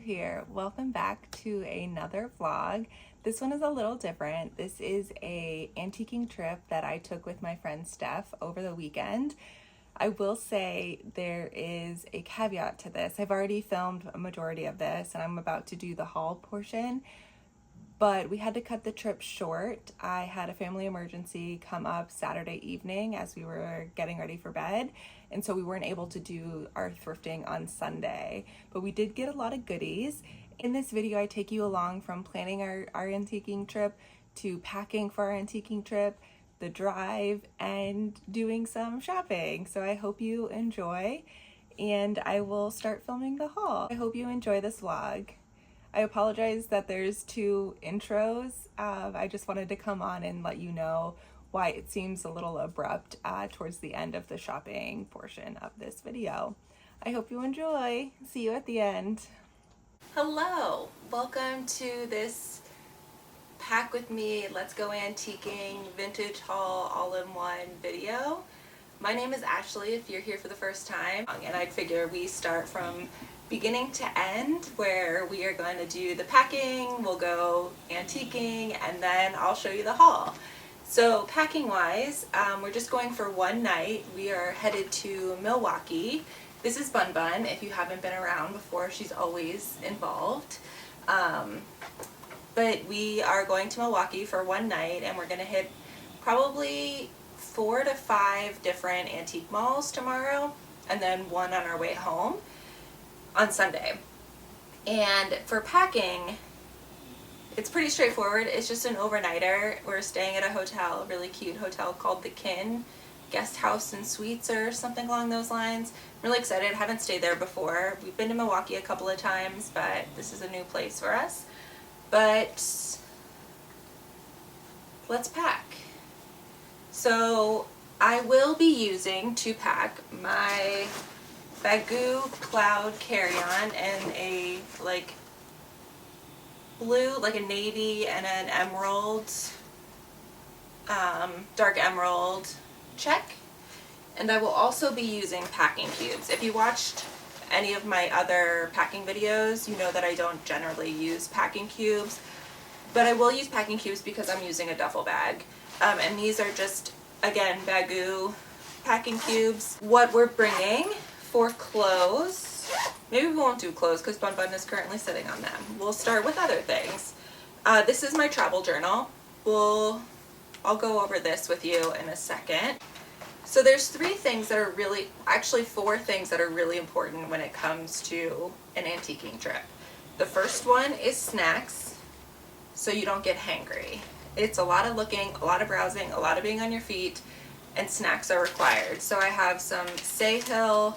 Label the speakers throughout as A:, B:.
A: here. Welcome back to another vlog. This one is a little different. This is a antiquing trip that I took with my friend Steph over the weekend. I will say there is a caveat to this. I've already filmed a majority of this and I'm about to do the haul portion, but we had to cut the trip short. I had a family emergency come up Saturday evening as we were getting ready for bed, and so we weren't able to do our thrifting on Sunday, but we did get a lot of goodies. In this video, I take you along from planning our antiquing trip to packing for our antiquing trip, the drive, and doing some shopping. So I hope you enjoy, and I will start filming the haul. I hope you enjoy this vlog. I apologize that there's two intros. I just wanted to come on and let you know why it seems a little abrupt towards the end of the shopping portion of this video. I hope you enjoy. See you at the end. Hello, welcome to this pack with me, let's go antiquing, vintage haul, all-in-one video. My name is Ashley if you're here for the first time, and I figure we start from beginning to end, where we are going to do the packing, we'll go antiquing, and then I'll show you the haul. So packing wise, we're just going for one night. We are headed to Milwaukee. This is Bun Bun. If you haven't been around before, she's always involved. But we are going to Milwaukee for one night, and we're going to hit probably 4 to 5 different antique malls tomorrow, and then one on our way home on Sunday. And for packing, it's pretty straightforward. It's just an overnighter. We're staying at a hotel, a really cute hotel called the Kin Guest House and Suites or something along those lines. I'm really excited. Haven't stayed there before. We've been to Milwaukee a couple of times, but this is a new place for us. But let's pack. So I will be using to pack my Bagoo Cloud carry-on and a blue, like a navy and an emerald, dark emerald check. And I will also be using packing cubes. If you watched any of my other packing videos, you know that I don't generally use packing cubes, but I will use packing cubes because I'm using a duffel bag. And these are just, again, Bagoo packing cubes. What we're bringing for clothes, maybe we won't do clothes because Bun Bun is currently sitting on them. We'll start with other things. This is my travel journal. I'll go over this with you in a second. So there's 3 things that are really, actually 4 things that are really important when it comes to an antiquing trip. The first one is snacks, so you don't get hangry. It's a lot of looking, a lot of browsing, a lot of being on your feet, and snacks are required. So I have some Sahil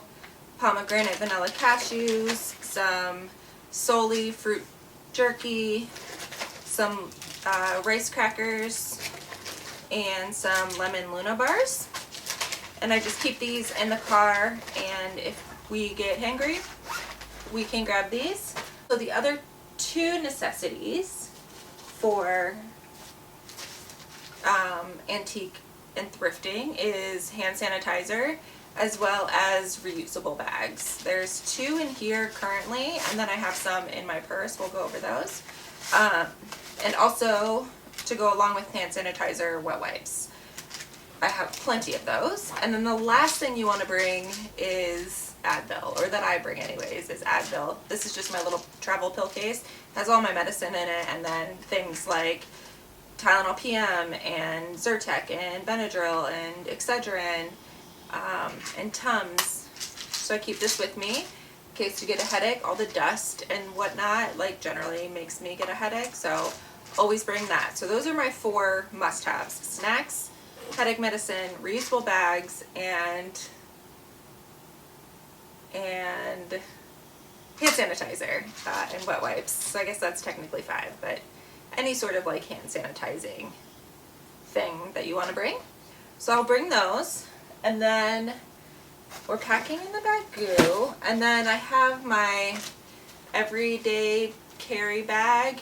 A: pomegranate vanilla cashews, some Soli fruit jerky, some rice crackers, and some lemon Luna bars. And I just keep these in the car, and if we get hangry, we can grab these. So the other 2 necessities for antique and thrifting is hand sanitizer as well as reusable bags. There's 2 in here currently, and then I have some in my purse. We'll go over those. And also, to go along with hand sanitizer, wet wipes. I have plenty of those. And then the last thing you want to bring is Advil, or that I bring anyways, is Advil. This is just my little travel pill case. It has all my medicine in it, and then things like Tylenol PM and Zyrtec and Benadryl and Excedrin and Tums. So I keep this with me in case you get a headache. All the dust and whatnot generally makes me get a headache, so always bring that. So those are my 4 must-haves: snacks, headache medicine, reusable bags, and hand sanitizer and wet wipes. So I guess that's technically 5, but any sort of hand sanitizing thing that you want to bring. So I'll bring those, and then we're packing in the Bagoo, and then I have my everyday carry bag,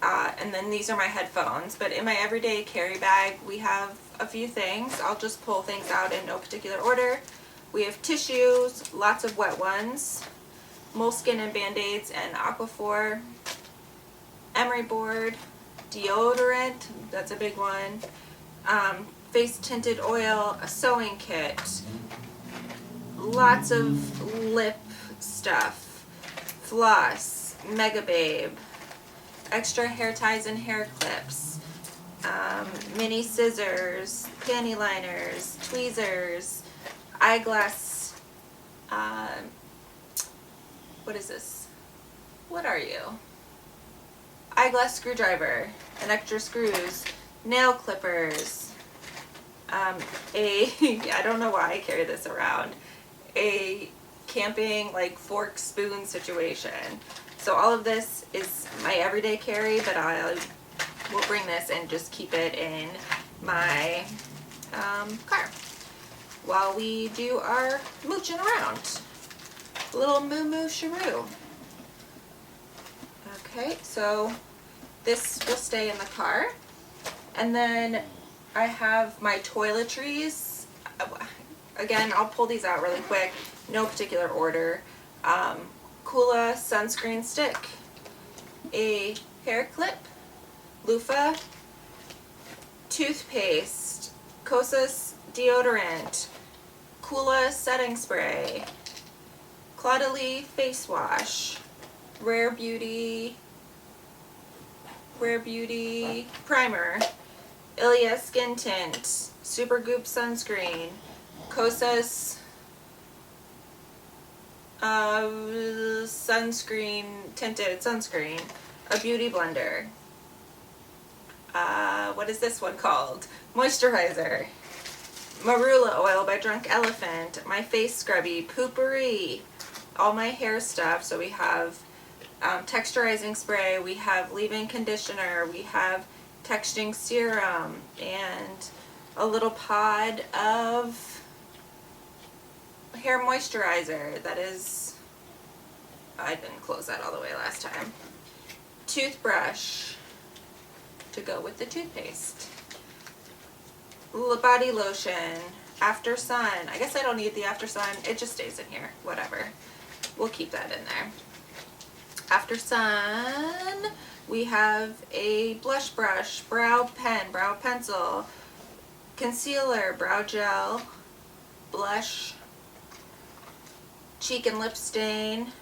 A: and then these are my headphones. But in my everyday carry bag, we have a few things. I'll just pull things out in no particular order. We have tissues, lots of wet ones. moleskin and band-aids and Aquaphor, emery board, deodorant, that's a big one, face tinted oil, a sewing kit, lots of lip stuff, floss, Mega Babe, extra hair ties and hair clips, mini scissors, panty liners, tweezers, eyeglass, what is this? What are you? Eyeglass screwdriver and extra screws, nail clippers, I don't know why I carry this around, a camping like fork spoon situation. So all of this is my everyday carry, but I will bring this and just keep it in my car while we do our mooching around. A little moo sharoo. Okay, so this will stay in the car. And then I have my toiletries. Again, I'll pull these out really quick, no particular order. Kula sunscreen stick, a hair clip, loofah, toothpaste, Kosas deodorant, Kula setting spray, Claudalie face wash, Rare Beauty primer, Ilia skin tint, Supergoop sunscreen, Kosas tinted sunscreen, a beauty blender. What is this one called? Moisturizer. Marula oil by Drunk Elephant. My face scrubby, Poopery. All my hair stuff. So we have texturizing spray, we have leave-in conditioner, we have texturing serum, and a little pod of hair moisturizer that is, I didn't close that all the way last time. Toothbrush to go with the toothpaste. Body lotion, After Sun. I guess I don't need the After Sun, it just stays in here, whatever. We'll keep that in there. After Sun, we have a blush brush, brow pen, brow pencil, concealer, brow gel, blush, cheek and lip stain,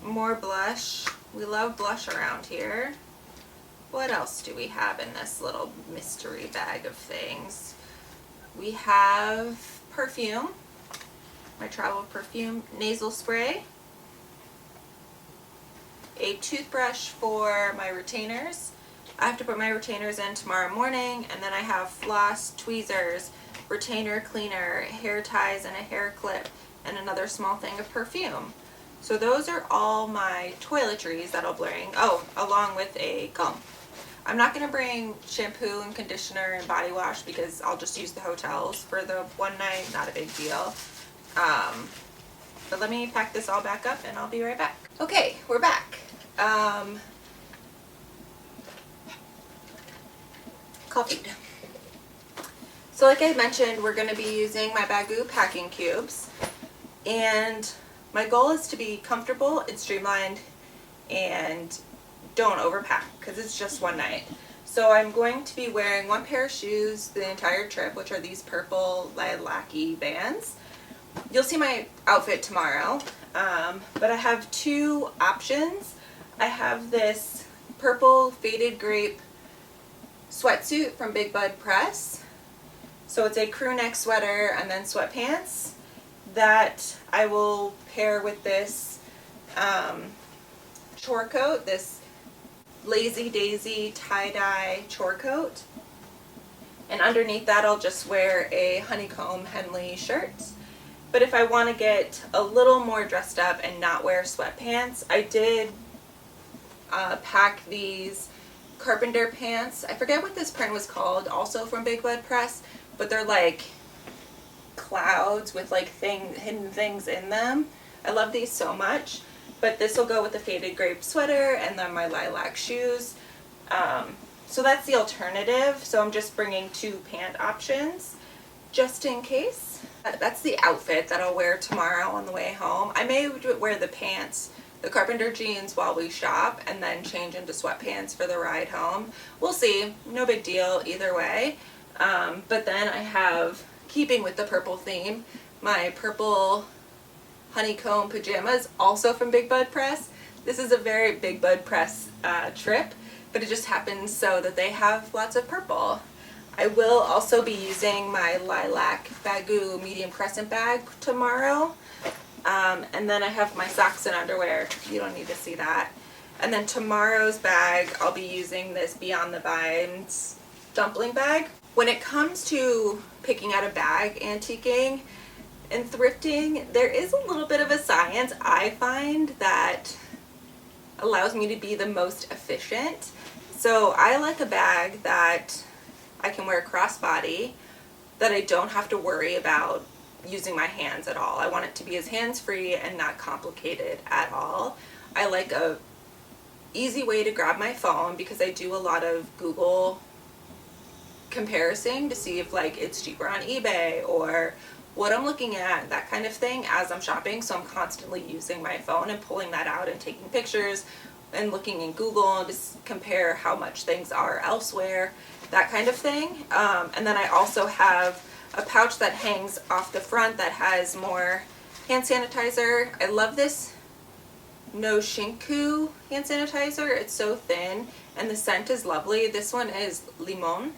A: more blush. We love blush around here. What else do we have in this little mystery bag of things? We have perfume, my travel perfume, nasal spray, a toothbrush for my retainers. I have to put my retainers in tomorrow morning, and then I have floss, tweezers, retainer cleaner, hair ties and a hair clip, and another small thing of perfume. So those are all my toiletries that I'll bring. Oh, along with a comb. I'm not going to bring shampoo and conditioner and body wash because I'll just use the hotels for the one night, not a big deal. But let me pack this all back up and I'll be right back. Okay, we're back. Coffee. So like I mentioned, we're going to be using my Baggu packing cubes, and my goal is to be comfortable and streamlined and don't overpack because it's just one night. So I'm going to be wearing one pair of shoes the entire trip, which are these purple lilac-y Vans. You'll see my outfit tomorrow, but I have two options. I have this purple faded grape sweatsuit from Big Bud Press. So it's a crew neck sweater and then sweatpants that I will pair with this chore coat, this Lazy Daisy tie-dye chore coat. And underneath that I'll just wear a honeycomb Henley shirt. But if I want to get a little more dressed up and not wear sweatpants, I did pack these carpenter pants. I forget what this print was called, also from Big Bud Press, but they're like clouds with like hidden things in them. I love these so much. But this will go with the faded grape sweater and then my lilac shoes. So that's the alternative. So I'm just bringing two pant options. just in case. That's the outfit that I'll wear tomorrow on the way home. I may wear the pants, the carpenter jeans while we shop, and then change into sweatpants for the ride home. We'll see. No big deal either way. But then I have, keeping with the purple theme, my purple honeycomb pajamas, also from Big Bud Press. This is a very Big Bud Press trip, but it just happens so that they have lots of purple. I will also be using my lilac Baggu medium crescent bag tomorrow. And then I have my socks and underwear. You don't need to see that. And then tomorrow's bag, I'll be using this Beyond the Vines dumpling bag. When it comes to picking out a bag antiquing and thrifting, there is a little bit of a science I find that allows me to be the most efficient. So I like a bag that I can wear crossbody, that I don't have to worry about using my hands at all. I want it to be as hands-free and not complicated at all. I like a easy way to grab my phone because I do a lot of Google comparison to see if like it's cheaper on eBay or what I'm looking at, that kind of thing as I'm shopping. So I'm constantly using my phone and pulling that out and taking pictures and looking in Google to compare how much things are elsewhere, that kind of thing. And then I also have a pouch that hangs off the front that has more hand sanitizer. I love this No Shinku hand sanitizer. It's so thin and the scent is lovely. This one is limon.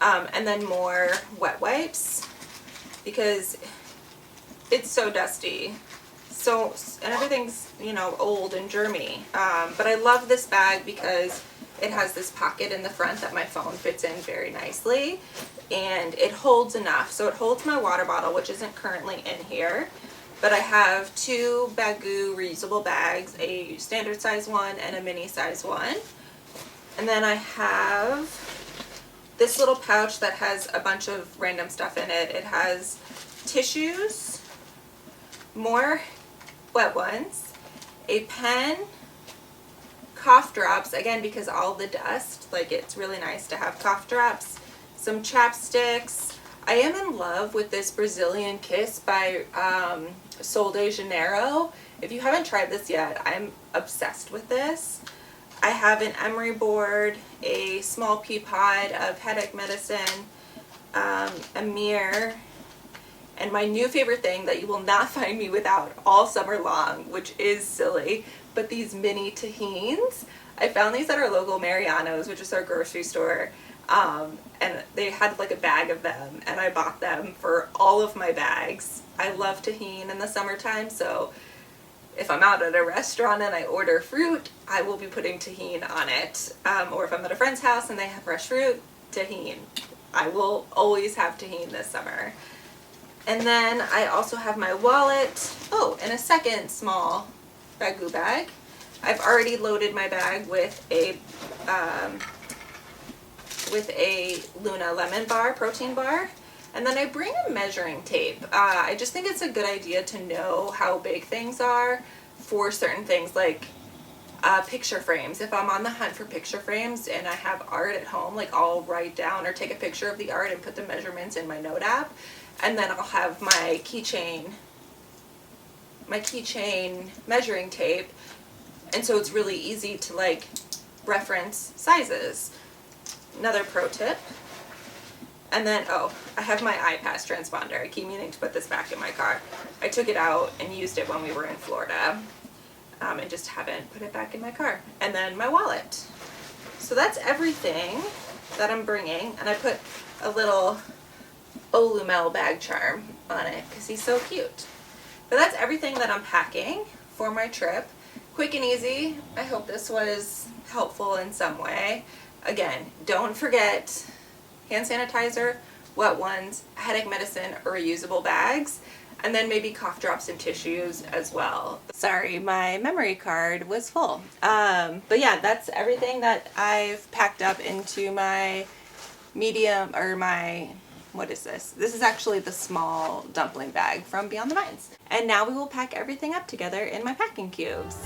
A: And then more wet wipes because it's so dusty. So, and everything's, you know, old and germy. But I love this bag because it has this pocket in the front that my phone fits in very nicely, and it holds enough. So it holds my water bottle, which isn't currently in here, but I have two Baggu reusable bags, a standard size one and a mini size one. And then I have this little pouch that has a bunch of random stuff in it. It has tissues, more wet ones, a pen, cough drops, again because all the dust, like it's really nice to have cough drops, some chapsticks. I am in love with this Brazilian Kiss by Sol de Janeiro. If you haven't tried this yet, I'm obsessed with this. I have an emery board, a small pea pod of headache medicine, a mirror, and my new favorite thing that you will not find me without all summer long, which is silly, but these mini tahines. I found these at our local Mariano's, which is our grocery store, and they had like a bag of them, and I bought them for all of my bags. I love tahine in the summertime, so if I'm out at a restaurant and I order fruit, I will be putting tahine on it. Or if I'm at a friend's house and they have fresh fruit, tahine. I will always have tahine this summer. And then I also have my wallet. Oh, and a second small Baggu bag. I've already loaded my bag with a Luna lemon bar, protein bar. And then I bring a measuring tape. I just think it's a good idea to know how big things are for certain things, like picture frames. If I'm on the hunt for picture frames and I have art at home, like I'll write down or take a picture of the art and put the measurements in my note app. And then I'll have my keychain measuring tape. And so it's really easy to like reference sizes. Another pro tip. And then, oh, I have my iPass transponder. I keep meaning to put this back in my car. I took it out and used it when we were in Florida, and just haven't put it back in my car. And then my wallet. So that's everything that I'm bringing. And I put a little Olumel bag charm on it because he's so cute. But that's everything that I'm packing for my trip. Quick and easy. I hope this was helpful in some way. Again, don't forget hand sanitizer, wet ones, headache medicine, or reusable bags, and then maybe cough drops and tissues as well. Sorry, my memory card was full. But yeah, that's everything that I've packed up into my medium, or my, what is this? This is actually the small dumpling bag from Beyond the Vines. And now we will pack everything up together in my packing cubes.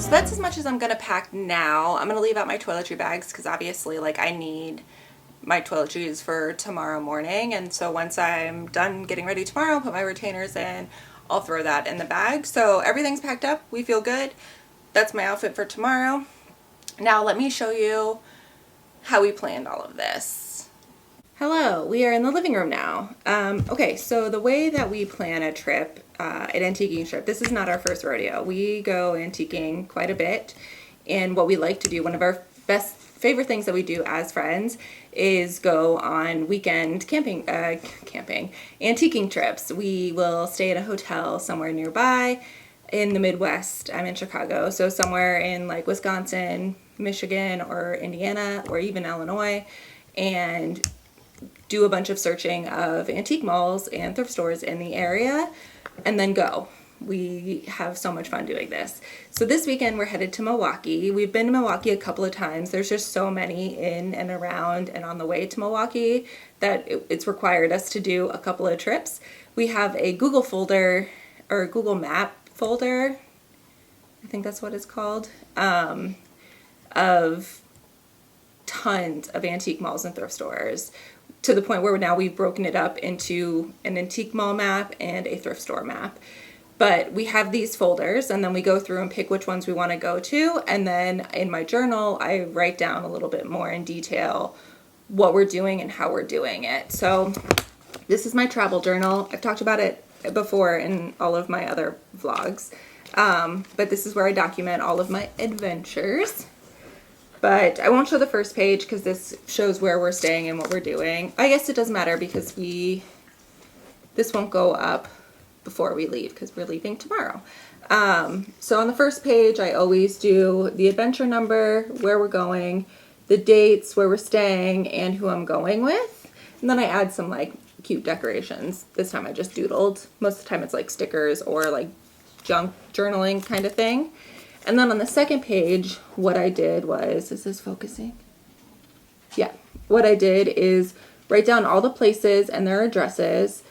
A: So that's as much as I'm gonna pack now. I'm gonna leave out my toiletry bags because obviously like I need my toiletries for tomorrow morning, and so once I'm done getting ready tomorrow, put my retainers in, I'll throw that in the bag. So everything's packed up, we feel good. That's my outfit for tomorrow. Now let me show you how we planned all of this. Hello, we are in the living room now. Okay, so the way that we plan a trip, an antiquing trip, this is not our first rodeo. We go antiquing quite a bit, and what we like to do, one of our favorite things that we do as friends is go on weekend antiquing trips. We will stay at a hotel somewhere nearby in the Midwest. I'm in Chicago, so somewhere in like Wisconsin, Michigan, or Indiana, or even Illinois, and do a bunch of searching of antique malls and thrift stores in the area, and then go. We have so much fun doing this. So this weekend we're headed to Milwaukee. We've been to Milwaukee a couple of times. There's just so many in and around and on the way to Milwaukee that it's required us to do a couple of trips. We have a Google folder, or a Google map folder, I think that's what it's called, of tons of antique malls and thrift stores, to the point where now we've broken it up into an antique mall map and a thrift store map. But we have these folders, and then we go through and pick which ones we want to go to, and then in my journal I write down a little bit more in detail what we're doing and how we're doing it. So this is my travel journal. I've talked about it before in all of my other vlogs, but this is where I document all of my adventures. But I won't show the first page because this shows where we're staying and what we're doing. I guess it doesn't matter because this won't go up before we leave because we're leaving tomorrow. So on the first page, I always do the adventure number, where we're going, the dates, where we're staying, and who I'm going with. And then I add some like cute decorations. This time I just doodled. Most of the time it's like stickers or like junk journaling kind of thing. And then on the second page, what I did was, is this focusing? Yeah. What I did is write down all the places and their addresses,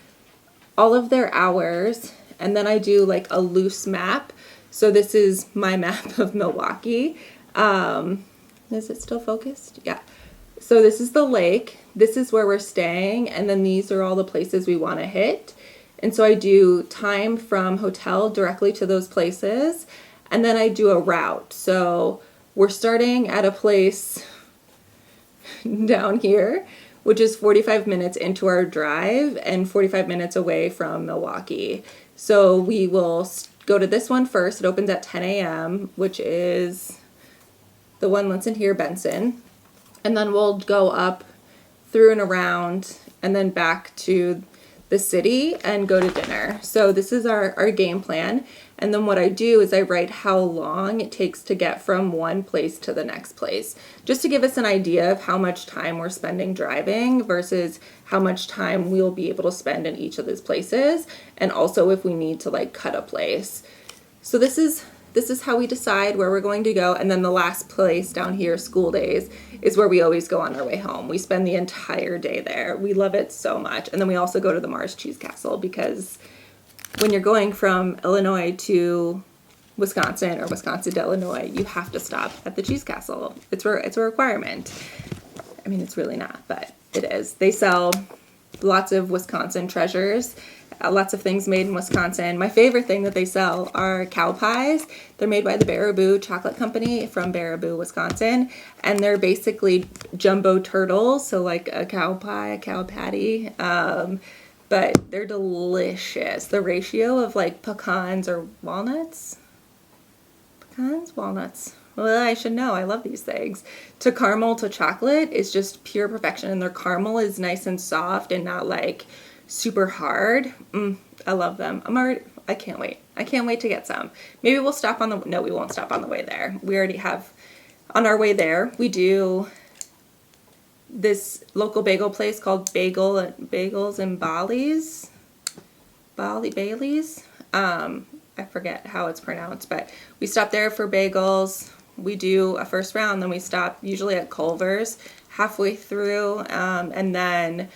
A: all of their hours, and then I do like a loose map. So this is my map of Milwaukee. Is it still focused? Yeah. So this is the lake. This is where we're staying. And then these are all the places we want to hit. And so I do time from hotel directly to those places. And then I do a route. So we're starting at a place down here, which is 45 minutes into our drive and 45 minutes away from Milwaukee. So we will go to this one first. It opens at 10 a.m., which is the one that's in here, Benson. And then we'll go up through and around and then back to the city and go to dinner. So this is our game plan. And then what I do is I write how long it takes to get from one place to the next place, just to give us an idea of how much time we're spending driving versus how much time we'll be able to spend in each of those places, and also if we need to like cut a place. So this is how we decide where we're going to go. And then the last place down here, school days, is where we always go on our way home. We spend the entire day there. We love it so much. And then we also go to the Mars Cheese Castle, because when you're going from Illinois to Wisconsin or Wisconsin to Illinois, you have to stop at the Cheese Castle. It's a requirement. I mean, it's really not, but it is. They sell lots of Wisconsin treasures, lots of things made in Wisconsin. My favorite thing that they sell are cow pies. They're made by the Baraboo Chocolate Company from Baraboo, Wisconsin, and they're basically jumbo turtles, so like a cow pie, a cow patty, but they're delicious. The ratio of like pecans or walnuts, well, I should know, I love these things, to caramel to chocolate is just pure perfection. And their caramel is nice and soft and not like super hard. I love them. I can't wait. I can't wait to get some. Maybe we'll stop on no, we won't stop on the way there. We already have, on our way there, we do this local bagel place called Bagels and Bailey's. I forget how it's pronounced, but we stop there for bagels. We do a first round, then we stop usually at Culver's halfway through, and then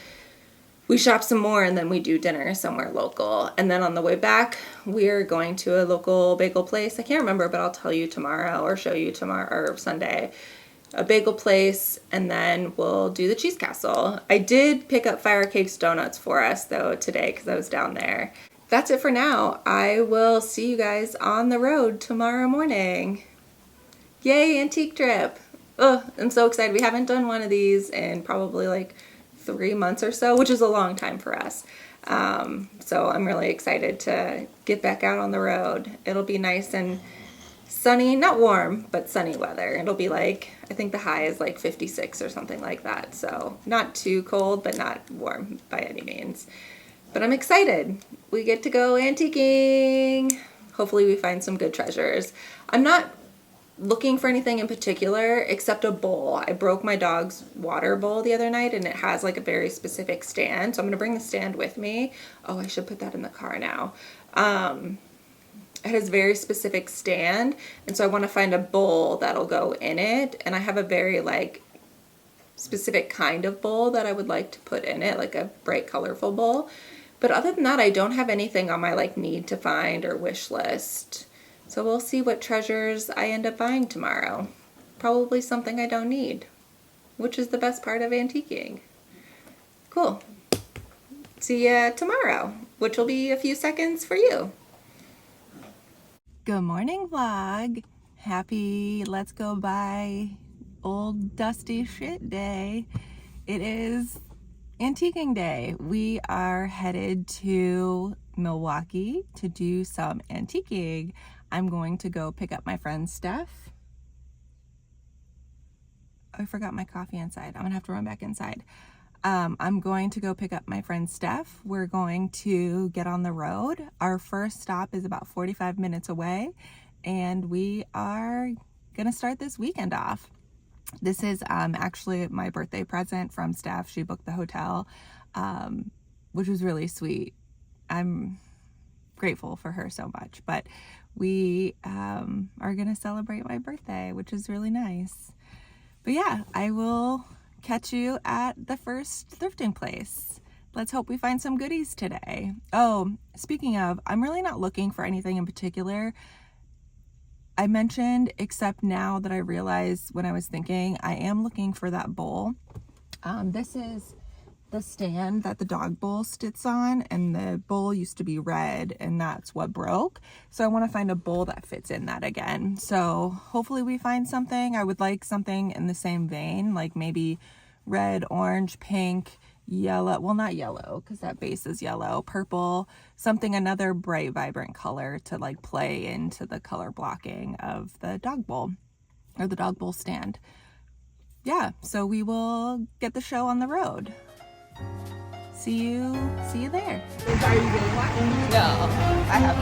A: we shop some more and then we do dinner somewhere local. And then on the way back, we're going to a local bagel place. I can't remember, but I'll tell you tomorrow or show you tomorrow or Sunday. A bagel place, and then we'll do the cheese castle. I did pick up Fire Cakes donuts for us though today because I was down there. That's it for now. I will see you guys on the road tomorrow morning. Yay, antique trip. Oh, I'm so excited. We haven't done one of these in probably like 3 months or so, which is a long time for us. So I'm really excited to get back out on the road. It'll be nice and sunny, not warm, but sunny weather. It'll be like, I think the high is like 56 or something like that. So not too cold, but not warm by any means. But I'm excited. We get to go antiquing. Hopefully we find some good treasures. I'm not looking for anything in particular except a bowl. I broke my dog's water bowl the other night and it has like a very specific stand. So I'm gonna bring the stand with me. Oh, I should put that in the car now. It has a very specific stand, and so I want to find a bowl that'll go in it, and I have a very like specific kind of bowl that I would like to put in it, like a bright colorful bowl. But other than that, I don't have anything on my like need to find or wish list. So we'll see what treasures I end up buying tomorrow. Probably something I don't need, which is the best part of antiquing. Cool. See ya tomorrow, which will be a few seconds for you. Good morning, vlog. Happy let's go buy old dusty shit day. It is antiquing day. We are headed to Milwaukee to do some antiquing. I'm going to go pick up my friend Steph. I forgot my coffee inside. I'm gonna have to run back inside. I'm going to go pick up my friend Steph. We're going to get on the road. Our first stop is about 45 minutes away, and we are gonna start this weekend off. This is actually my birthday present from Steph. She booked the hotel, which was really sweet. I'm grateful for her so much, but we are gonna celebrate my birthday, which is really nice. But yeah, I will catch you at the first thrifting place. Let's hope we find some goodies today. Oh, speaking of, I'm really not looking for anything in particular. I mentioned, except now that I realize when I was thinking, I am looking for that bowl. This is the stand that the dog bowl sits on, and the bowl used to be red, and that's what broke. So I want to find a bowl that fits in that again. So hopefully we find something. I would like something in the same vein, like maybe red, orange, pink, yellow. Well, not yellow because that base is yellow. Purple, something, another bright, vibrant color to like play into the color blocking of the dog bowl or the dog bowl stand. Yeah, so we will get the show on the road. See you there.
B: Are you really watching?
A: No, I have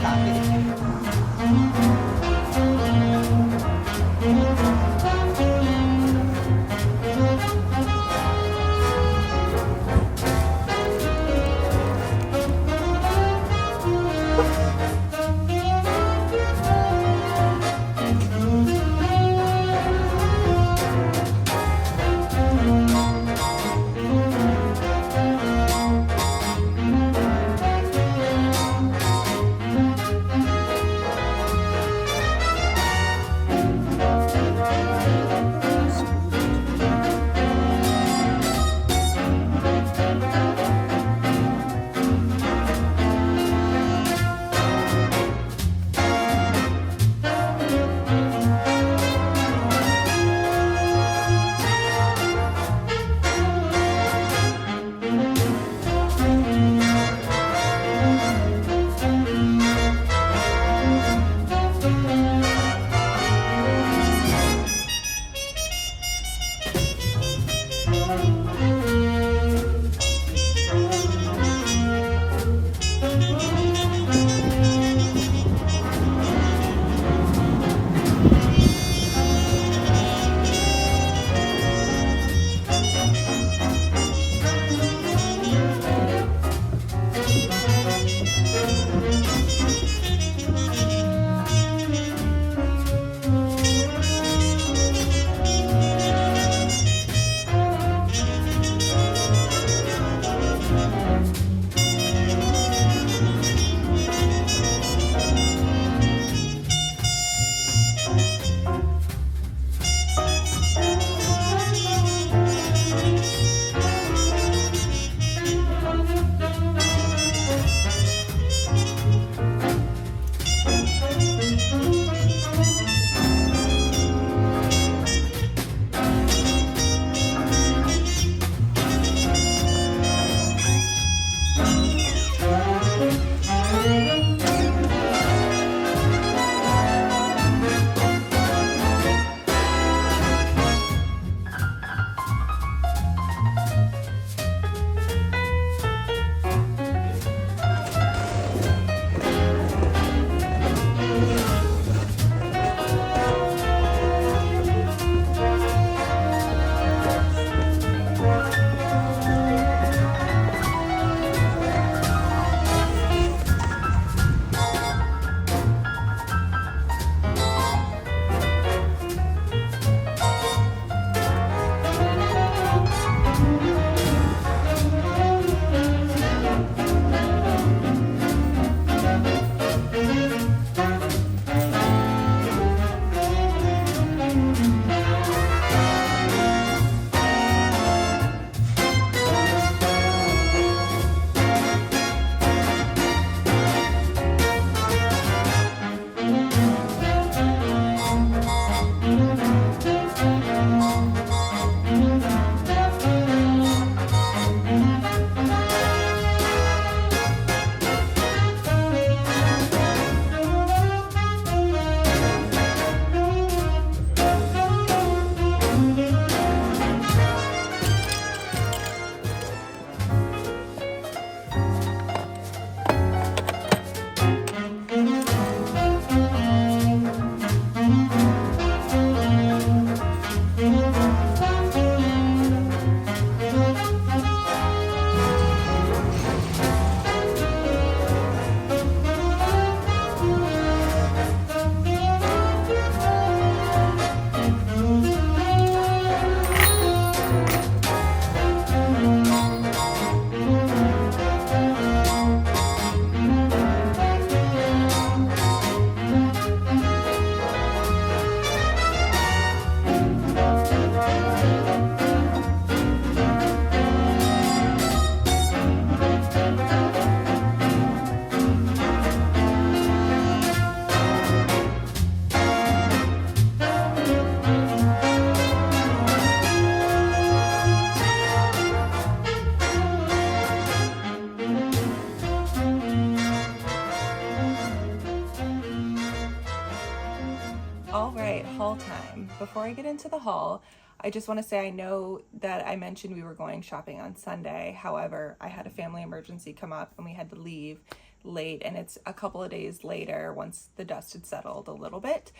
A: All right, haul time. Before I get into the haul, I just want to say I know that I mentioned we were going shopping on Sunday. However, I had a family emergency come up and we had to leave late, and it's a couple of days later once the dust had settled a little bit.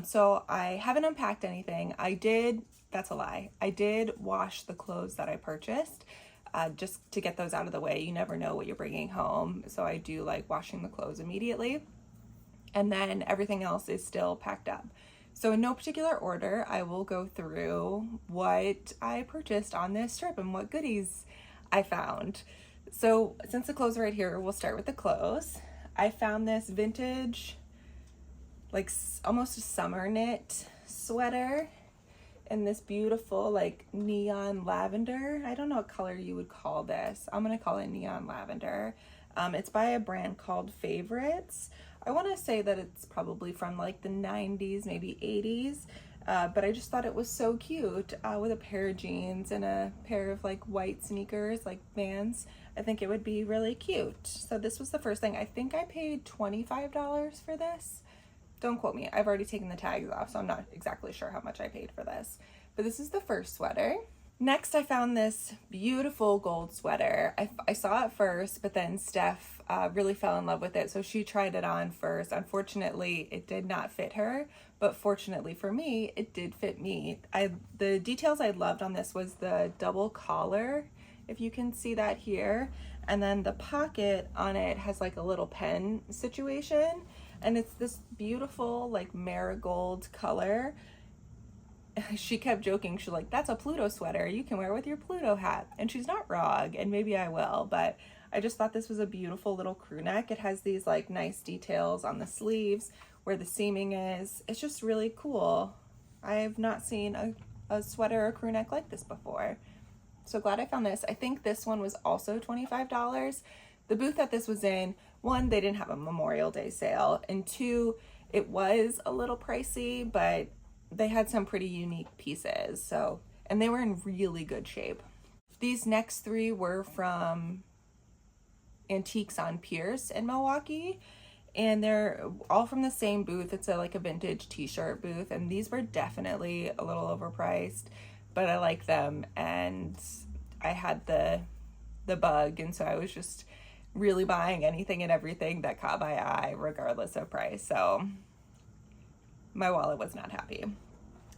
A: So I haven't unpacked anything. That's a lie. I did wash the clothes that I purchased. Just to get those out of the way. You never know what you're bringing home. So I do like washing the clothes immediately. And then everything else is still packed up. So in no particular order, I will go through what I purchased on this trip and what goodies I found. So since the clothes are right here, we'll start with the clothes. I found this vintage, like almost a summer knit sweater in this beautiful like neon lavender. I don't know what color you would call this. I'm gonna call it neon lavender. It's by a brand called Favorites. I want to say that it's probably from like the 90s, maybe 80s, but I just thought it was so cute with a pair of jeans and a pair of like white sneakers, like Vans. I think it would be really cute. So this was the first thing. I think I paid $25 for this. Don't quote me. I've already taken the tags off, so I'm not exactly sure how much I paid for this. But this is the first sweater. Next, I found this beautiful gold sweater. I saw it first, but then Steph really fell in love with it, so she tried it on first. Unfortunately, it did not fit her, but fortunately for me, it did fit me. The details I loved on this was the double collar, if you can see that here, and then the pocket on it has like a little pen situation, and it's this beautiful like marigold color. She kept joking. She's like, that's a Pluto sweater. You can wear with your Pluto hat. And she's not wrong, and maybe I will, but I just thought this was a beautiful little crew neck. It has these like nice details on the sleeves where the seaming is. It's just really cool. I have not seen a sweater or crew neck like this before. So glad I found this. I think this one was also $25. The booth that this was in, one, they didn't have a Memorial Day sale, and two, it was a little pricey, but they had some pretty unique pieces, so, and they were in really good shape. These next three were from Antiques on Pierce in Milwaukee, and they're all from the same booth. It's like a vintage t-shirt booth, and these were definitely a little overpriced, but I like them, and I had the bug, and so I was just really buying anything and everything that caught my eye regardless of price. So my wallet was not happy.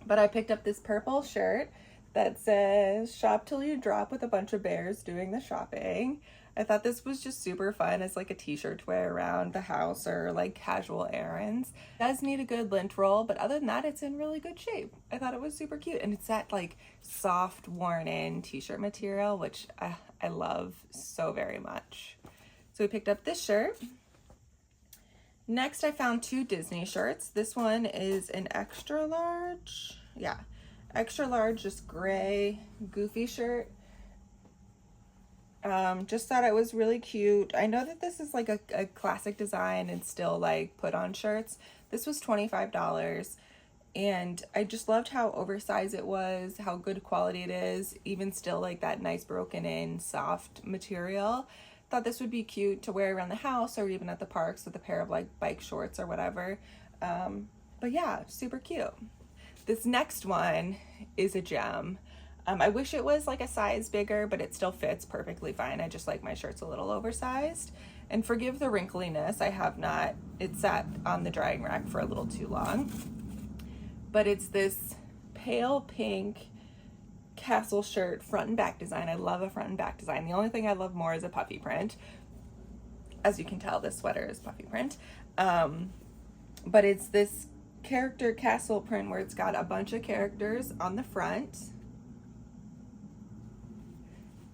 A: But I picked up this purple shirt that says shop till you drop with a bunch of bears doing the shopping. I thought this was just super fun as like a t-shirt to wear around the house or like casual errands. It does need a good lint roll, but other than that, it's in really good shape. I thought it was super cute, and it's that like soft worn in t-shirt material, which I love so very much. So we picked up this shirt. Next, I found two Disney shirts. This one is an extra large. Yeah, extra large, just gray, goofy shirt. Just thought it was really cute. I know that this is like a classic design and still like put on shirts. This was $25, and I just loved how oversized it was, how good quality it is, even still like that nice broken in soft material. Thought this would be cute to wear around the house or even at the parks with a pair of like bike shorts or whatever. But yeah, super cute. This next one is a gem. I wish it was like a size bigger, but it still fits perfectly fine. I just like my shirts a little oversized. And forgive the wrinkliness, it sat on the drying rack for a little too long. But it's this pale pink castle shirt, front and back design. I love a front and back design. The only thing I love more is a puffy print. As you can tell, this sweater is puffy print. But it's this character castle print where it's got a bunch of characters on the front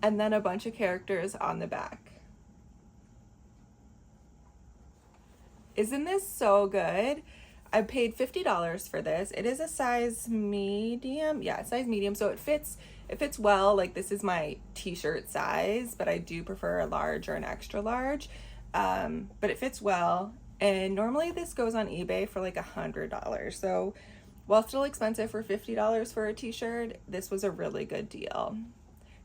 A: and then a bunch of characters on the back. Isn't this so good? I paid $50 for this. It is a size medium. Yeah, size medium. So it fits well. Like, this is my t-shirt size, but I do prefer a large or an extra large. But it fits well. And normally this goes on eBay for like $100. So while still expensive for $50 for a t-shirt, this was a really good deal.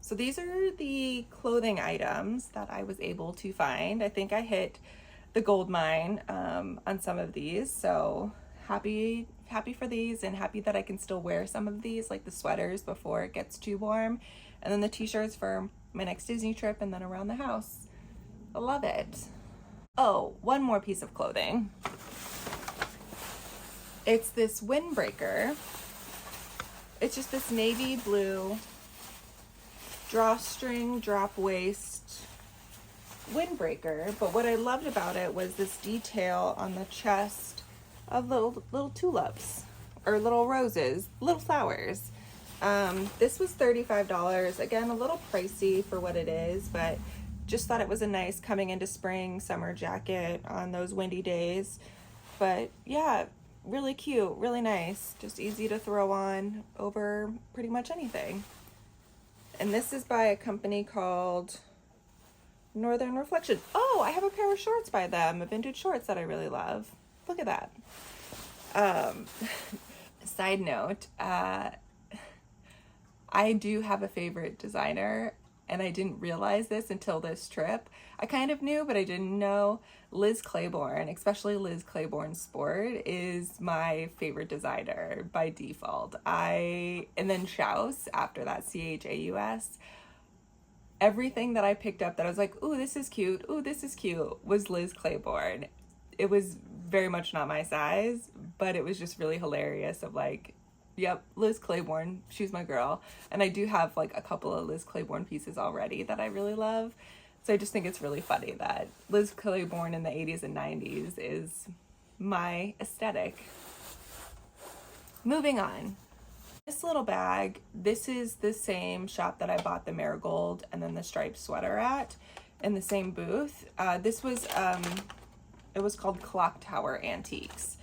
A: So these are the clothing items that I was able to find. I think I hit the gold mine on some of these. So happy for these, and happy that I can still wear some of these, like the sweaters, before it gets too warm. And then the t-shirts for my next Disney trip and then around the house. I love it. Oh, one more piece of clothing. It's this windbreaker. It's just this navy blue drawstring drop waist windbreaker, but what I loved about it was this detail on the chest of little tulips, or little roses, little flowers. This was $35. Again, a little pricey for what it is, but just thought it was a nice coming into spring summer jacket on those windy days. But yeah, really cute, really nice, just easy to throw on over pretty much anything. And this is by a company called Northern Reflection. Oh, I have a pair of shorts by them, vintage shorts that I really love. Look at that. Side note, I do have a favorite designer, and I didn't realize this until this trip. I kind of knew, but I didn't know. Liz Claiborne, especially Liz Claiborne Sport, is my favorite designer by default. And then Schaus, after that, Chaus. Everything that I picked up that I was like, ooh, this is cute, ooh, this is cute, was Liz Claiborne. It was very much not my size, but it was just really hilarious of like, yep, Liz Claiborne, she's my girl. And I do have like a couple of Liz Claiborne pieces already that I really love. So I just think it's really funny that Liz Claiborne in the 80s and 90s is my aesthetic. Moving on. This little bag, this is the same shop that I bought the marigold and then the striped sweater at, in the same booth. This was, it was called Clock Tower Antiques.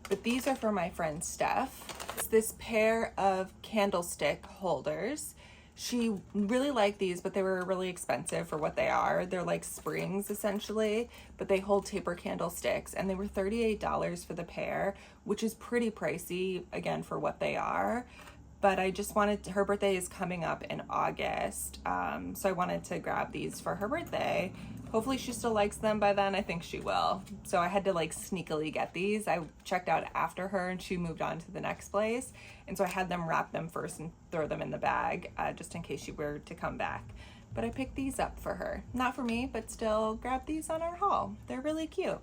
A: But these are for my friend Steph. It's this pair of candlestick holders. She really liked these, but they were really expensive for what they are. They're like springs essentially, but they hold taper candlesticks, and they were $38 for the pair, which is pretty pricey again for what they are. But I just wanted, her birthday is coming up in August, so I wanted to grab these for her birthday. Hopefully she still likes them by then. I think she will. So I had to like sneakily get these. I checked out after her and she moved on to the next place. And so I had them wrap them first and throw them in the bag just in case she were to come back. But I picked these up for her. Not for me, but still grabbed these on our haul. They're really cute.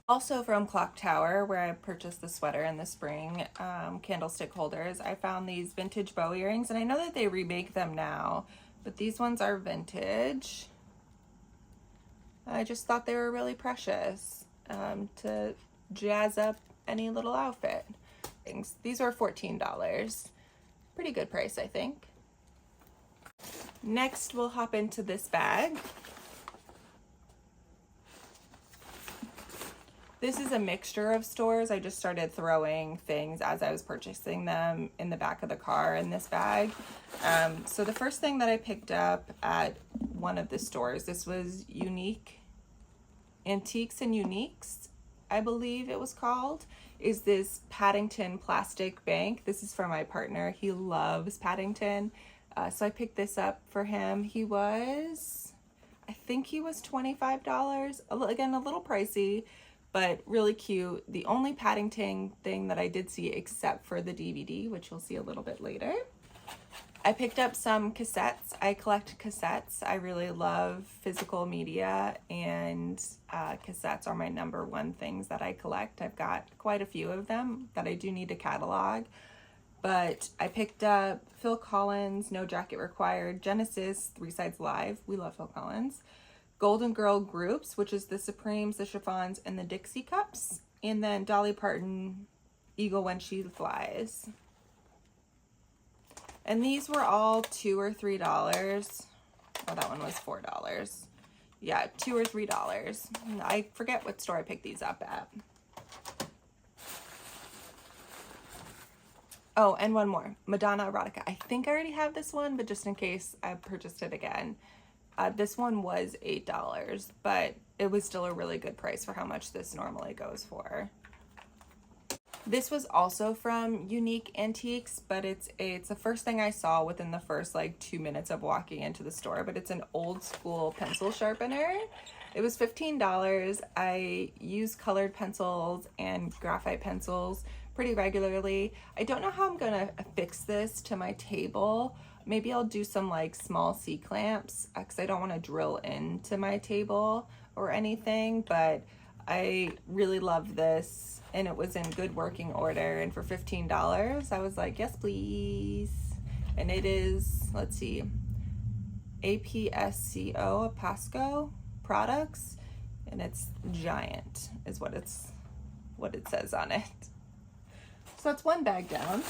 A: Also from Clock Tower, where I purchased the sweater and the spring candlestick holders, I found these vintage bow earrings. And I know that they remake them now, but these ones are vintage. I just thought they were really precious to jazz up any little outfit. These were $14. Pretty good price, I think. Next, we'll hop into this bag. This is a mixture of stores. I just started throwing things as I was purchasing them in the back of the car in this bag. So the first thing that I picked up at one of the stores, this was Antiques and Uniques, I believe it was called, is this Paddington plastic bank. This is for my partner. He loves Paddington. So I picked this up for him. I think he was $25. Again, a little pricey, but really cute. The only Paddington thing that I did see, except for the DVD, which you'll see a little bit later. I picked up some cassettes. I collect cassettes. I really love physical media, and cassettes are my number one things that I collect. I've got quite a few of them that I do need to catalog. But I picked up Phil Collins, No Jacket Required, Genesis, Three Sides Live. We love Phil Collins. Golden Girl Groups, which is the Supremes, the Chiffons, and the Dixie Cups. And then Dolly Parton, Eagle When She Flies. And these were all $2 or $3. Oh, that one was $4. Yeah, $2 or $3. I forget what store I picked these up at. Oh, and one more. Madonna Erotica. I think I already have this one, but just in case, I purchased it again. This one was $8, but it was still a really good price for how much this normally goes for. This was also from Unique Antiques, but it's the first thing I saw within the first like 2 minutes of walking into the store, but it's an old school pencil sharpener. It was $15. I use colored pencils and graphite pencils pretty regularly. I don't know how I'm gonna affix this to my table. Maybe I'll do some like small C-clamps because I don't want to drill into my table or anything, but I really love this and it was in good working order, and for $15 I was like, yes please. And it is, let's see, APSCO, Pasco products, and it's giant is what it says on it. So that's one bag down.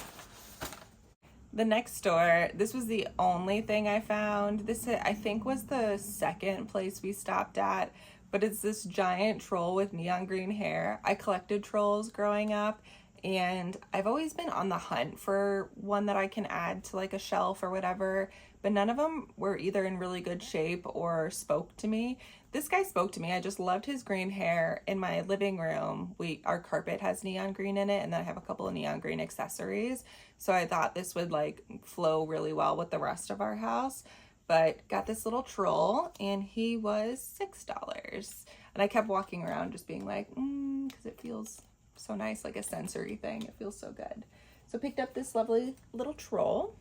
A: The next store, this was the only thing I found. This, I think, was the second place we stopped at, but it's this giant troll with neon green hair. I collected trolls growing up, and I've always been on the hunt for one that I can add to like a shelf or whatever, but none of them were either in really good shape or spoke to me. This guy spoke to me. I just loved his green hair. In my living room, our carpet has neon green in it, and then I have a couple of neon green accessories. So I thought this would like flow really well with the rest of our house. But got this little troll, and he was $6. And I kept walking around just being like, because it feels so nice, like a sensory thing. It feels so good. So picked up this lovely little troll.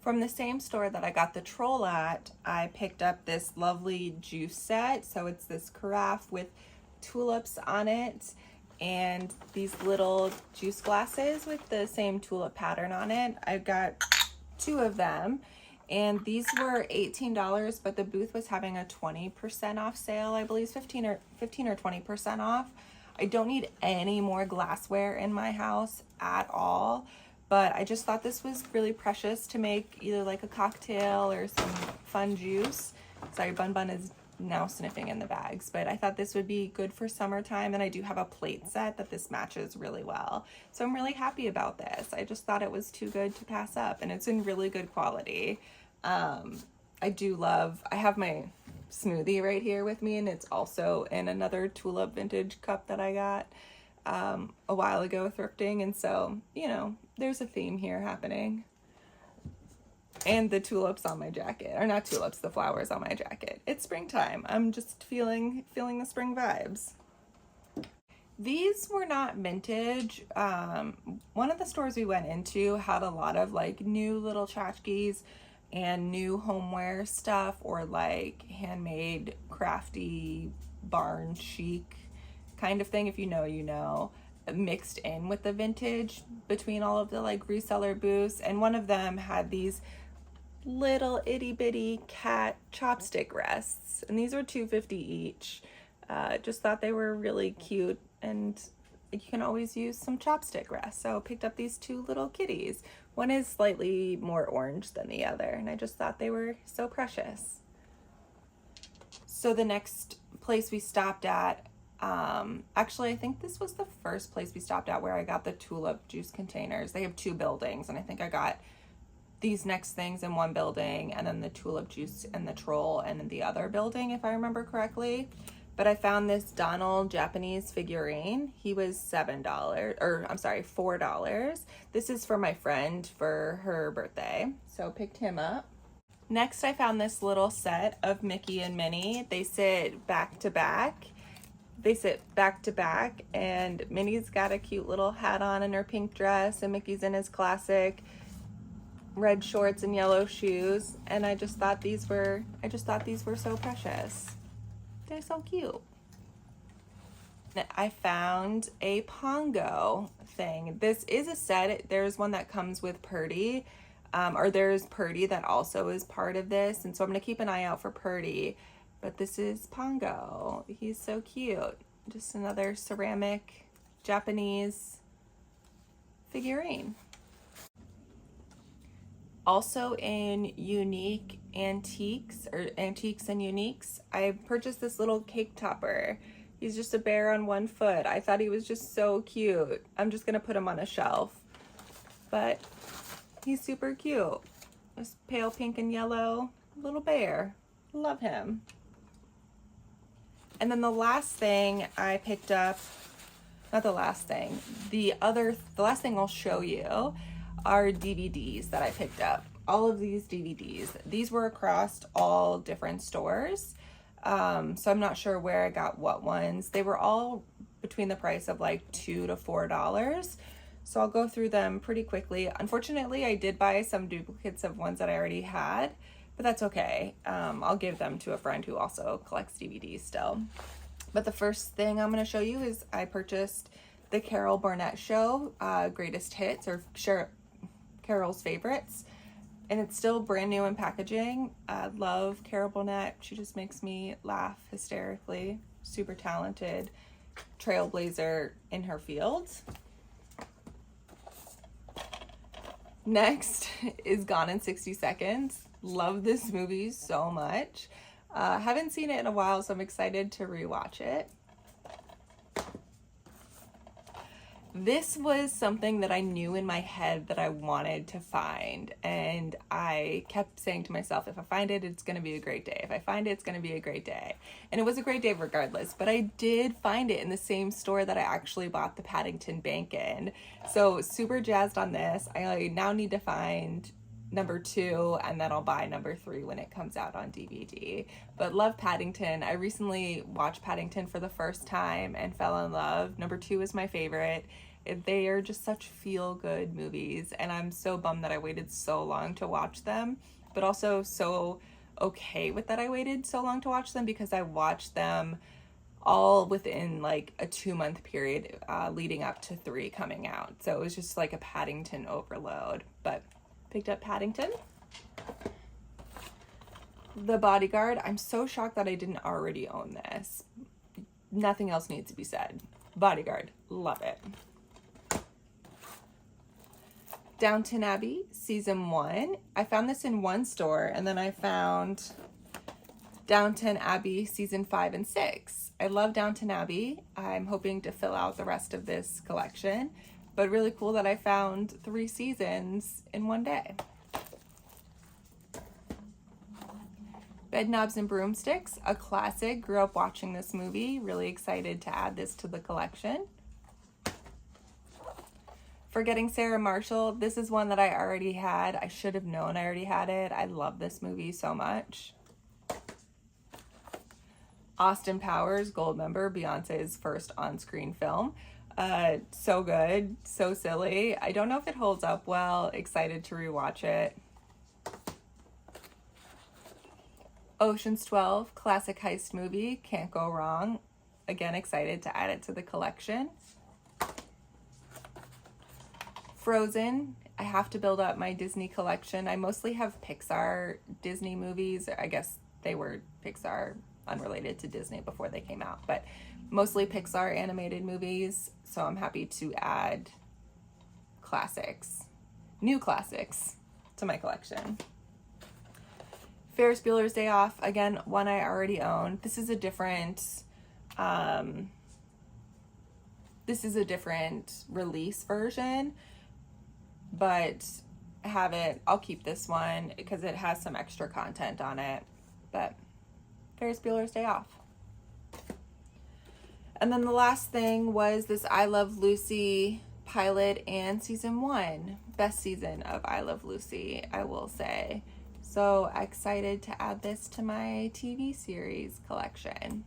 A: From the same store that I got the troll at, I picked up this lovely juice set. So it's this carafe with tulips on it and these little juice glasses with the same tulip pattern on it. I got 2 of them, and these were $18, but the booth was having a 20% off sale. I believe 15 or 20% off. I don't need any more glassware in my house at all, but I just thought this was really precious to make either like a cocktail or some fun juice. Sorry, Bun Bun is now sniffing in the bags, but I thought this would be good for summertime, and I do have a plate set that this matches really well. So I'm really happy about this. I just thought it was too good to pass up, and it's in really good quality. I have my smoothie right here with me, and it's also in another tulip vintage cup that I got a while ago thrifting, and so, you know, there's a theme here happening. And the tulips on my jacket, or not tulips, the flowers on my jacket. It's springtime. I'm just feeling the spring vibes. These were not vintage. One of the stores we went into had a lot of like new little tchotchkes and new homeware stuff, or like handmade crafty barn chic kind of thing, if you know, you know, mixed in with the vintage between all of the like reseller booths. And one of them had these little itty bitty cat chopstick rests, and these were $2.50 each. Just thought they were really cute, and you can always use some chopstick rests. So picked up these 2 little kitties. One is slightly more orange than the other, and I just thought they were so precious. So the next place we stopped at, actually I think this was the first place we stopped at where I got the tulip juice containers. They have 2 buildings, and I think I got these next things in one building, and then the tulip juice and the troll in the other building, if I remember correctly. But I found this Donald Japanese figurine. He was $4. This is for my friend for her birthday, so picked him up. Next, I found this little set of Mickey and Minnie. They sit back to back. And Minnie's got a cute little hat on in her pink dress, and Mickey's in his classic red shorts and yellow shoes. And I just thought these were so precious. They're so cute. I found a Pongo thing. This is a set. There's one that comes with Purdy, or there's Purdy that also is part of this, and so I'm gonna keep an eye out for Purdy. But this is Pongo. He's so cute. Just another ceramic Japanese figurine. Also in unique antiques, or antiques and uniques, I purchased this little cake topper. He's just a bear on 1 foot. I thought he was just so cute. I'm just gonna put him on a shelf, but he's super cute. This pale pink and yellow little bear. Love him. And then the last thing I picked up, not the last thing, the last thing I'll show you are DVDs that I picked up. All of these DVDs. These were across all different stores. So I'm not sure where I got what ones. They were all between the price of like $2 to $4. So I'll go through them pretty quickly. Unfortunately, I did buy some duplicates of ones that I already had, but that's okay. I'll give them to a friend who also collects DVDs still. But the first thing I'm going to show you is I purchased the Carol Burnett Show Greatest Hits, or Carol's Favorites. And it's still brand new in packaging. I love Carol Burnett. She just makes me laugh hysterically. Super talented trailblazer in her field. Next is Gone in 60 Seconds. Love this movie so much. Haven't seen it in a while, so I'm excited to rewatch it. This was something that I knew in my head that I wanted to find, and I kept saying to myself, if I find it, it's going to be a great day. If I find it, it's going to be a great day. And it was a great day regardless, but I did find it in the same store that I actually bought the Paddington Bank in. So super jazzed on this. I now need to find number 2, and then I'll buy number 3 when it comes out on DVD. But love Paddington. I recently watched Paddington for the first time and fell in love. Number 2 is my favorite. They are just such feel-good movies, and I'm so bummed that I waited so long to watch them, but also so okay with that I waited so long to watch them, because I watched them all within like a 2-month period leading up to 3 coming out. So it was just like a Paddington overload. But picked up Paddington. The Bodyguard. I'm so shocked that I didn't already own this. Nothing else needs to be said. Bodyguard. Love it. Downton Abbey Season 1. I found this in one store, and then I found Downton Abbey Season 5 and 6. I love Downton Abbey. I'm hoping to fill out the rest of this collection. But really cool that I found 3 seasons in one day. Bedknobs and Broomsticks, a classic. Grew up watching this movie. Really excited to add this to the collection. Forgetting Sarah Marshall. This is one that I already had. I should have known I already had it. I love this movie so much. Austin Powers, Goldmember, Beyonce's first on-screen film. So good, so silly. I don't know if it holds up well. Excited to rewatch it. Ocean's 12, classic heist movie. Can't go wrong. Again, excited to add it to the collection. Frozen. I have to build up my Disney collection. I mostly have Pixar Disney movies. I guess they were Pixar, unrelated to Disney before they came out, but mostly Pixar animated movies. So I'm happy to add classics, new classics, to my collection. Ferris Bueller's Day Off. Again, one I already own. This is a different release version, but I'll keep this one because it has some extra content on it. But Ferris Bueller's Day Off. And then the last thing was this I Love Lucy pilot and season 1. Best season of I Love Lucy, I will say. So excited to add this to my TV series collection.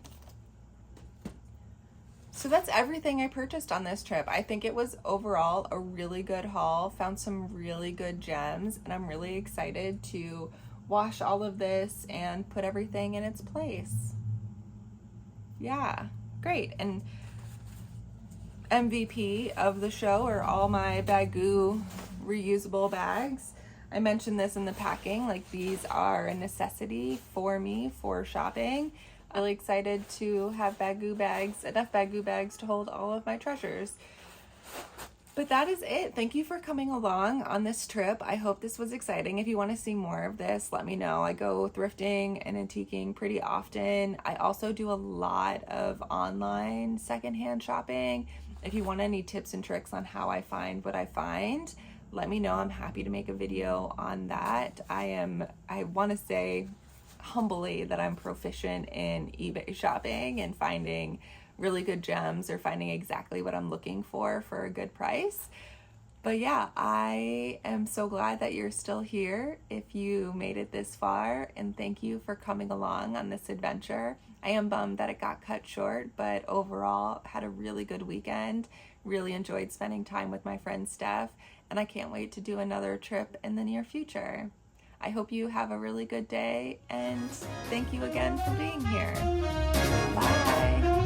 A: So that's everything I purchased on this trip. I think it was overall a really good haul. Found some really good gems, and I'm really excited to wash all of this and put everything in its place. Yeah, great. And MVP of the show are all my Baggu reusable bags. I mentioned this in the packing, like these are a necessity for me for shopping. I'm really excited to have Baggu bags, enough Baggu bags to hold all of my treasures. But that is it. Thank you for coming along on this trip. I hope this was exciting. If you want to see more of this, let me know. I go thrifting and antiquing pretty often. I also do a lot of online secondhand shopping. If you want any tips and tricks on how I find what I find, let me know. I'm happy to make a video on that. I want to say humbly that I'm proficient in eBay shopping and finding really good gems or finding exactly what I'm looking for a good price. But yeah, I am so glad that you're still here if you made it this far, and thank you for coming along on this adventure. I am bummed that it got cut short, but overall had a really good weekend. Really enjoyed spending time with my friend Steph, and I can't wait to do another trip in the near future. I hope you have a really good day, and thank you again for being here. Bye.